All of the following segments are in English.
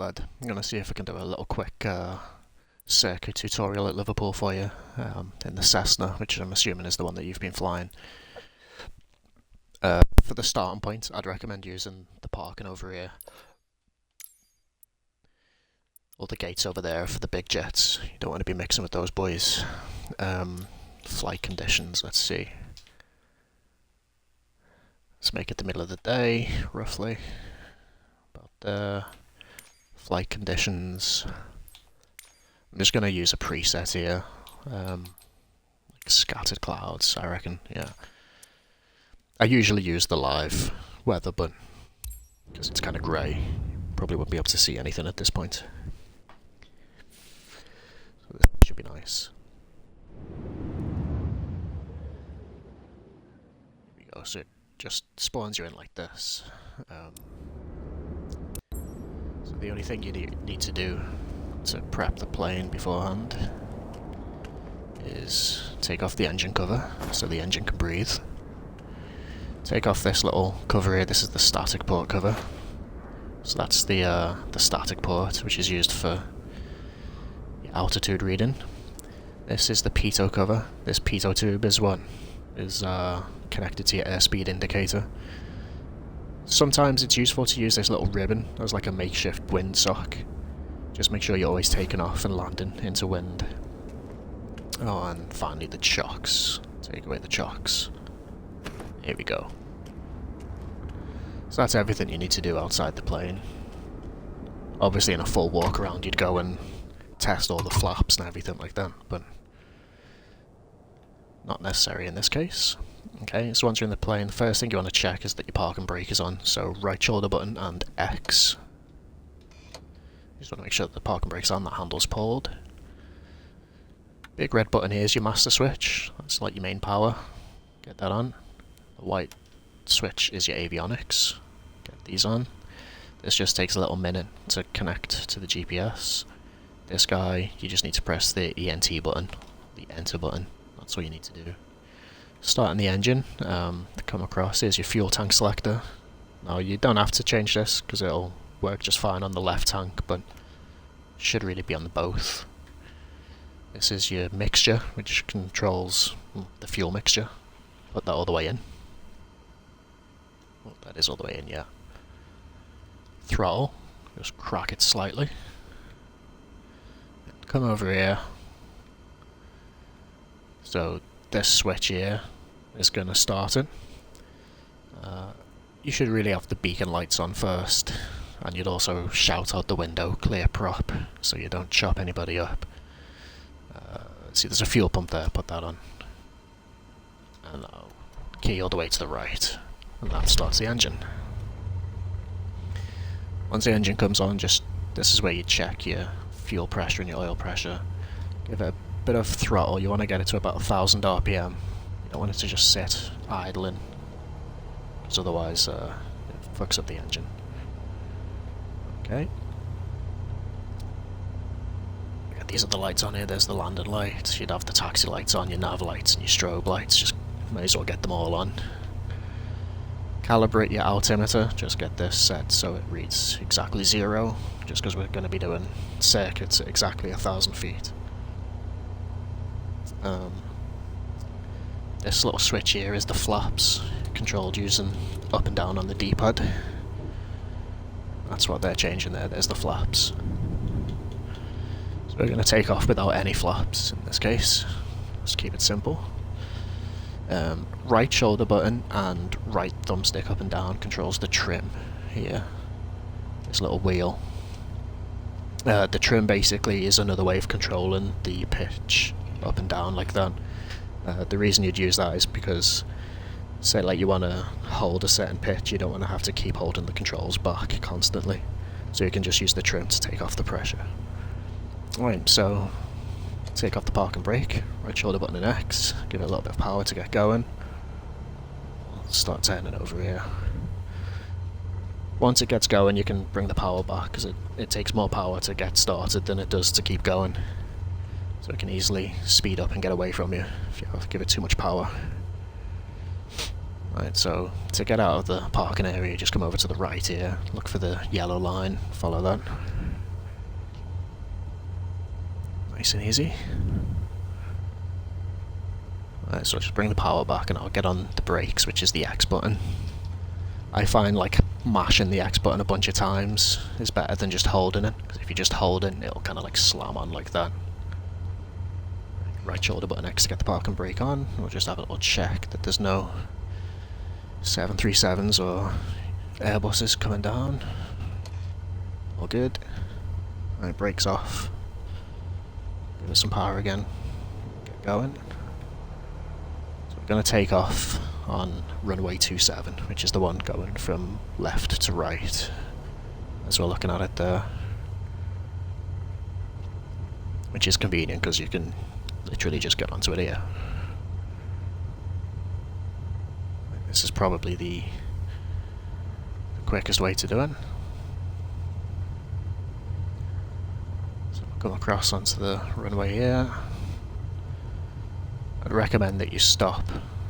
lad. I'm gonna see if I can do a little quick circuit tutorial at Liverpool for you in the Cessna, which I'm assuming is the one that you've been flying. For the starting point, I'd recommend using the parking over here, or the gates over there for the big jets. You don't want to be mixing with those boys. Flight conditions, let's see. Let's make it the middle of the day, roughly. About there. Flight conditions. I'm just going to use a preset here. Like scattered clouds, I reckon, yeah. I usually use the live weather, but because it's kind of grey, probably won't be able to see anything at this point. So this should be nice. Here we go, so it just spawns you in like this. So the only thing you need to do to prep the plane beforehand is take off the engine cover so the engine can breathe. Take off this little cover here. This is the static port cover. So that's the static port, which is used for the altitude reading. This is the pitot cover. This pitot tube is what is connected to your airspeed indicator. Sometimes it's useful to use this little ribbon as like a makeshift windsock. Just make sure you're always taking off and landing into wind. Oh, and finally the chocks. Take away the chocks. Here we go. So that's everything you need to do outside the plane. Obviously in a full walk around you'd go and test all the flaps and everything like that, but not necessary in this case. Okay, so once you're in the plane, the first thing you want to check is that your parking brake is on, so right shoulder button and X. You just want to make sure that the parking brake's on, that handle's pulled. Big red button here is your master switch, that's like your main power. Get that on. The white switch is your avionics. Get these on. This just takes a little minute to connect to the GPS. This guy, you just need to press the ENT button, the enter button. That's all you need to do. Starting the engine, to come across, here's your fuel tank selector. Now you don't have to change this because it'll work just fine on the left tank, but should really be on the both. This is your mixture, which controls the fuel mixture. Put that all the way in. Oh, that is all the way in, yeah. Throttle, just crack it slightly. Come over here. So this switch here is going to start it. You should really have the beacon lights on first, and you'd also shout out the window, clear prop, so you don't chop anybody up. See, there's a fuel pump there, put that on. And key all the way to the right, and that starts the engine. Once the engine comes on, this is where you check your fuel pressure and your oil pressure. Give it a bit of throttle. You want to get it to about 1000 RPM. You don't want it to just sit idling, because otherwise it fucks up the engine. Okay. These are the lights on here. There's the landing lights. You'd have the taxi lights on, your nav lights and your strobe lights. Just may as well get them all on. Calibrate your altimeter. Just get this set so it reads exactly 0, just because we're going to be doing circuits at exactly 1000 feet. This little switch here is the flaps, controlled using up and down on the D-pad. That's what they're changing there. There's the flaps. So we're going to take off without any flaps in this case. Just keep it simple. Right shoulder button and right thumbstick up and down controls the trim here. This little wheel. The trim basically is another way of controlling the pitch up and down like that. The reason you'd use that is because, say like you want to hold a certain pitch, you don't want to have to keep holding the controls back constantly. So you can just use the trim to take off the pressure. Right, so take off the parking brake, right shoulder button and X, give it a little bit of power to get going. Start turning over here. Once it gets going you can bring the power back, because it takes more power to get started than it does to keep going. So it can easily speed up and get away from you if you give it too much power. Right, so to get out of the parking area, just come over to the right here, look for the yellow line, follow that. Nice and easy. Right, so I'll just bring the power back and I'll get on the brakes, which is the X button. I find like mashing the X button a bunch of times is better than just holding it, because if you just hold it, it'll kind of like slam on like that. Right shoulder button X to get the park and brake on. We'll just have a little check that there's no 737s or Airbuses coming down. All good. Right, brakes off. Give it some power again. Get going. So we're going to take off on runway 27, which is the one going from left to right, as we're looking at it there. Which is convenient because you can literally just get onto it here. This is probably the quickest way to do it. So we'll come across onto the runway here. I'd recommend that you stop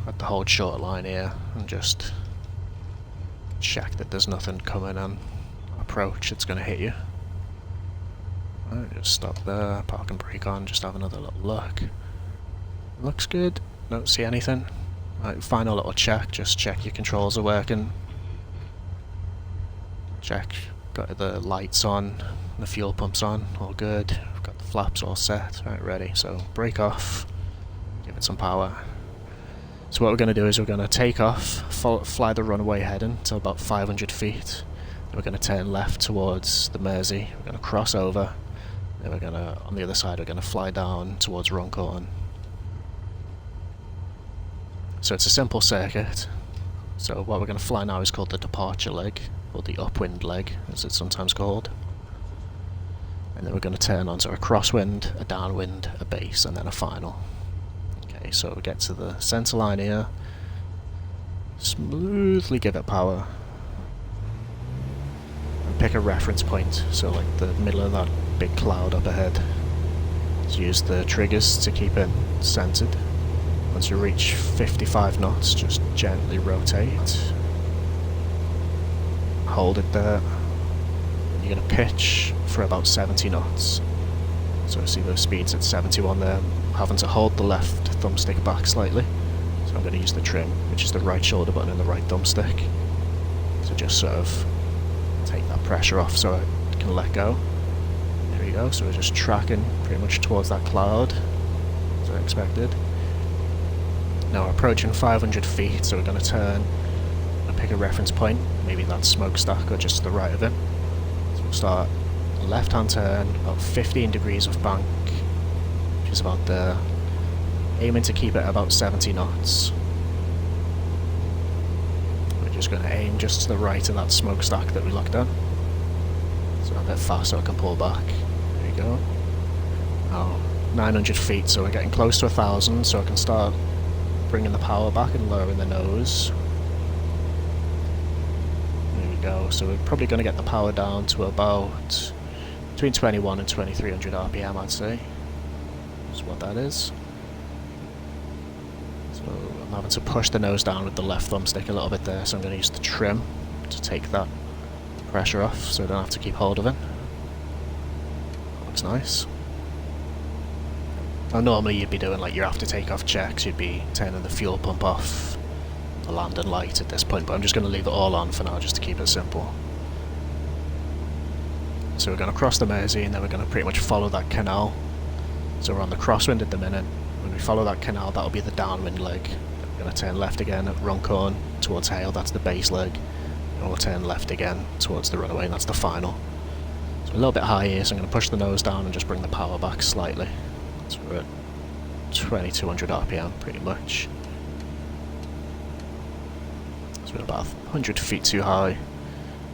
at the hold short line here and just check that there's nothing coming on approach that's going to hit you. Right, just stop there, park and brake on, just have another little look. Looks good, don't see anything. Right, final little check, just check your controls are working. Check, got the lights on, the fuel pump's on, all good. We've got the flaps all set, right, ready. So brake off, give it some power. So what we're going to do is we're going to take off, fly the runway heading to about 500 feet. Then we're going to turn left towards the Mersey, we're going to cross over. Then we're going to, on the other side, we're going to fly down towards Runcorn. So it's a simple circuit. So what we're going to fly now is called the departure leg, or the upwind leg, as it's sometimes called. And then we're going to turn onto a crosswind, a downwind, a base, and then a final. Okay, so we get to the centre line here. Smoothly give it power. And pick a reference point, so like the middle of that big cloud up ahead. So use the triggers to keep it centered. Once you reach 55 knots, just gently rotate. Hold it there. And you're going to pitch for about 70 knots. So see those speeds at 71 there. I'm having to hold the left thumbstick back slightly. So I'm going to use the trim, which is the right shoulder button and the right thumbstick. So just sort of take that pressure off so I can let go. There we go, so we're just tracking pretty much towards that cloud, as I expected. Now we're approaching 500 feet, so we're going to turn and pick a reference point, maybe that smokestack or just to the right of it. So we'll start a left-hand turn, about 15 degrees of bank, which is about there. Aiming to keep it about 70 knots. We're just going to aim just to the right of that smokestack that we looked at. So a bit faster, I can pull back. There you go. Now 900 feet, so we're getting close to 1,000, so I can start bringing the power back and lowering the nose. There we go, so we're probably going to get the power down to about between 21 and 2300 RPM, I'd say. That's what that is. So I'm having to push the nose down with the left thumbstick a little bit there, so I'm going to use the trim to take that pressure off so I don't have to keep hold of it. That looks nice. Now normally you'd be doing like your after takeoff checks, you'd be turning the fuel pump off, the landing light at this point, but I'm just going to leave it all on for now just to keep it simple. So we're going to cross the Mersey and then we're going to pretty much follow that canal. So we're on the crosswind at the minute. When we follow that canal, that'll be the downwind leg. We're going to turn left again at Runcorn towards Hale, that's the base leg. And we'll turn left again towards the runway, and that's the final. So a little bit high here, so I'm going to push the nose down and just bring the power back slightly. So we're at 2200 RPM pretty much. So we're about 100 feet too high.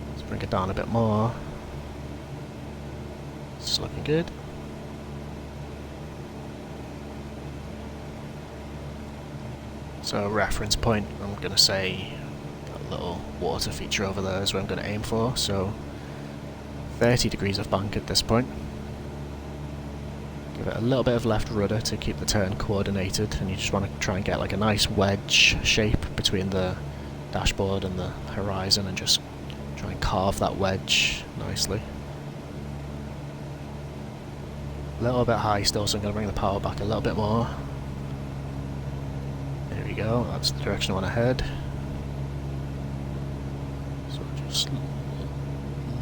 Let's bring it down a bit more. This is looking good. So reference point, I'm going to say that little water feature over there is where I'm going to aim for. So 30 degrees of bank at this point. Give it a little bit of left rudder to keep the turn coordinated, and you just want to try and get like a nice wedge shape between the dashboard and the horizon and just try and carve that wedge nicely. A little bit high still, so I'm going to bring the power back a little bit more. There we go, that's the direction I want to head. So just...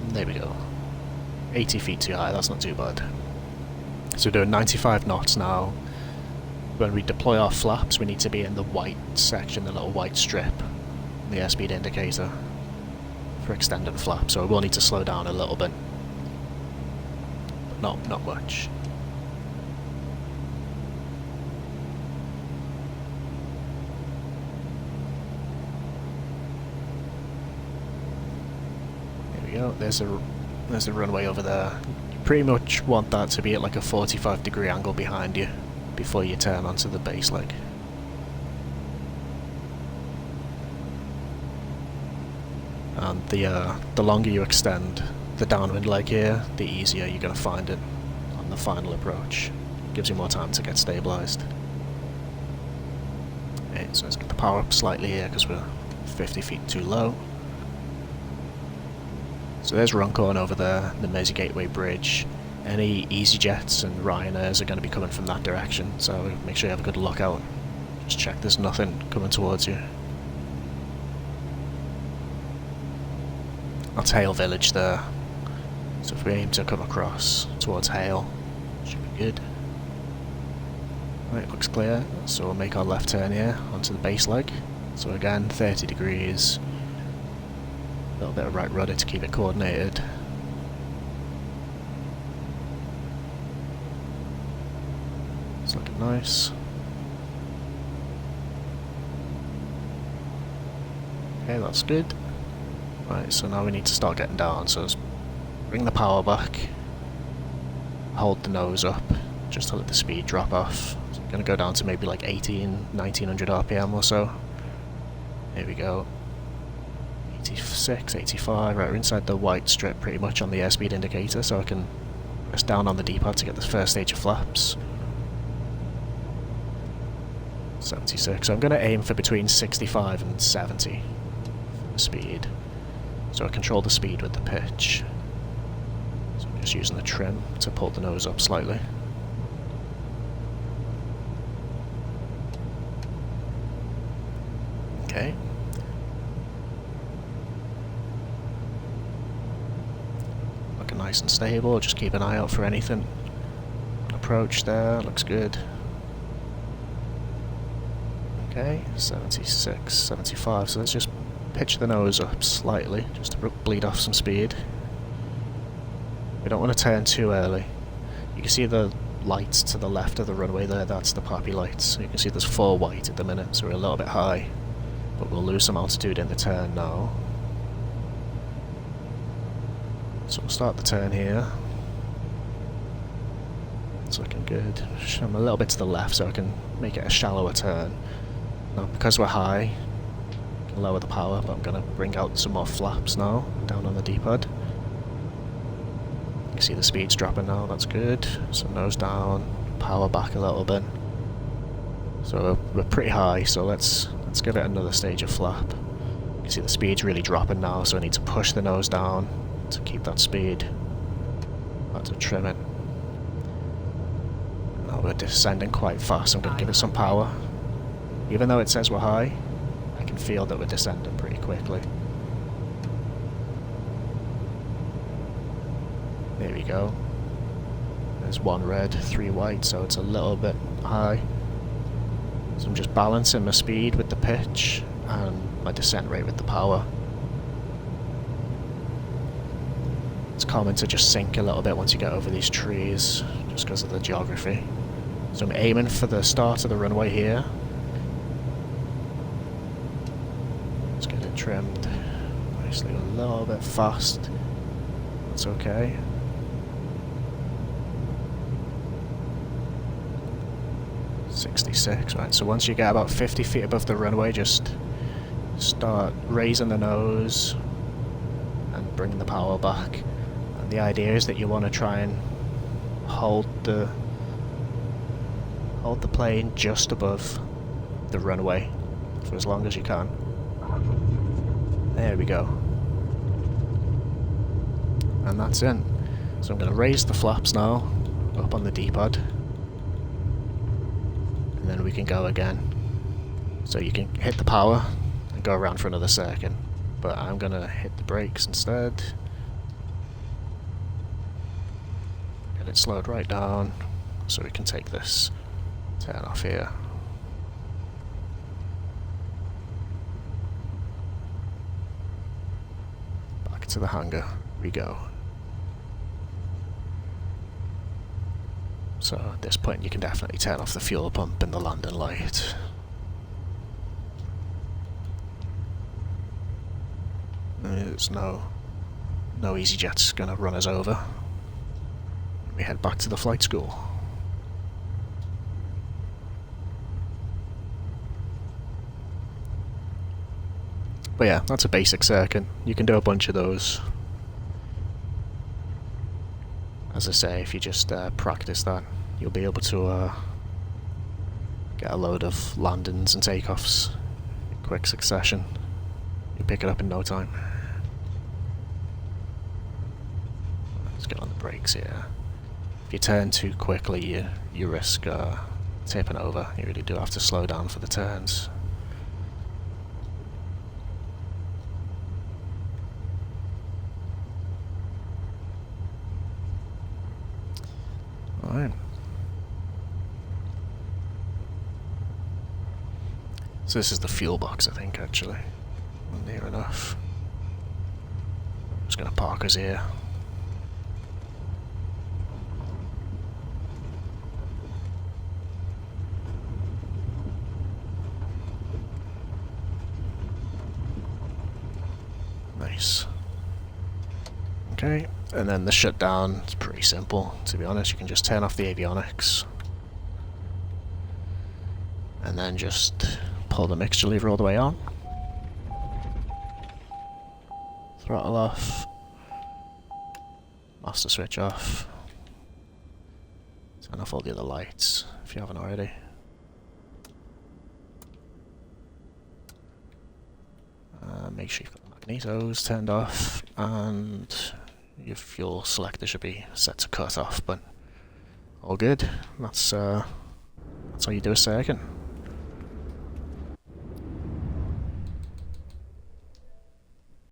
there we go. 80 feet too high, that's not too bad. So we're doing 95 knots now. When we deploy our flaps, we need to be in the white section, the little white strip, the airspeed indicator, for extended flap, so we will need to slow down a little bit. But not much. There we go, there's a runway over there. You pretty much want that to be at like a 45-degree angle behind you before you turn onto the base leg. And the longer you extend the downwind leg here, the easier you're going to find it on the final approach. Gives you more time to get stabilised. Okay, so let's get the power up slightly here because we're 50 feet too low. So there's Runcorn over there, the Mersey Gateway Bridge. Any EasyJets and Ryanairs are going to be coming from that direction, so make sure you have a good lookout. Just check there's nothing coming towards you. That's Hale Village there. So if we aim to come across towards Hale, should be good. Right, looks clear, so we'll make our left turn here onto the base leg. So again, 30 degrees. A little bit of right rudder to keep it coordinated. It's looking nice. Okay, that's good. Right, so now we need to start getting down, so let's bring the power back, hold the nose up, just to let the speed drop off. So I'm going to go down to maybe like 1900 RPM or so. Here we go. 86, 85, right, we're inside the white strip pretty much on the airspeed indicator, so I can press down on the D-pad to get the first stage of flaps. 76, so I'm going to aim for between 65 and 70 for the speed. So I control the speed with the pitch. So I'm just using the trim to pull the nose up slightly. Okay. Looking nice and stable, just keep an eye out for anything. Approach there, looks good. Okay, 76, 75, so let's just pitch the nose up slightly, just to bleed off some speed. We don't want to turn too early. You can see the lights to the left of the runway there, that's the poppy lights. You can see there's 4 white at the minute, so we're a little bit high. But we'll lose some altitude in the turn now. So we'll start the turn here. It's looking good. I'm a little bit to the left so I can make it a shallower turn. Now, because we're high, I can lower the power, but I'm going to bring out some more flaps now, down on the D-pad. You can see the speed's dropping now, that's good. So nose down, power back a little bit. So we're pretty high, so let's give it another stage of flap. You can see the speed's really dropping now, so I need to push the nose down to keep that speed. I have to trim it. Now we're descending quite fast, I'm going to give it some power. Even though it says we're high, I can feel that we're descending pretty quickly. There we go. There's 1 red, 3 white, so it's a little bit high. So I'm just balancing my speed with the pitch and my descent rate with the power. It's common to just sink a little bit once you get over these trees, just because of the geography. So I'm aiming for the start of the runway here. Let's get it trimmed nicely, a little bit fast. That's okay. .66, right, so once you get about 50 feet above the runway, just start raising the nose and bringing the power back. And the idea is that you want to try and hold the plane just above the runway for as long as you can. There we go. And that's in. So I'm going to raise the flaps now, up on the D-pad. And then we can go again. So you can hit the power and go around for another second. But I'm gonna hit the brakes instead. Get it slowed right down so we can take this turn off here. Back to the hangar we go. So at this point you can definitely turn off the fuel pump and the landing light. There's no EasyJet's gonna run us over. We head back to the flight school. But yeah, that's a basic circuit. You can do a bunch of those. As I say, if you just practice that, you'll be able to get a load of landings and takeoffs in quick succession. You pick it up in no time. Let's get on the brakes here. If you turn too quickly, you risk tipping over. You really do have to slow down for the turns. Alright. So this is the fuel box, I think, actually. Near enough. I'm just gonna park us here. Nice. Okay, and then the shutdown is pretty simple, to be honest. You can just turn off the avionics and then just pull the mixture lever all the way on. Throttle off. Master switch off. Turn off all the other lights if you haven't already. Make sure you've got the magnetos turned off, and your fuel selector should be set to cut off, but all good. That's how you do a circuit.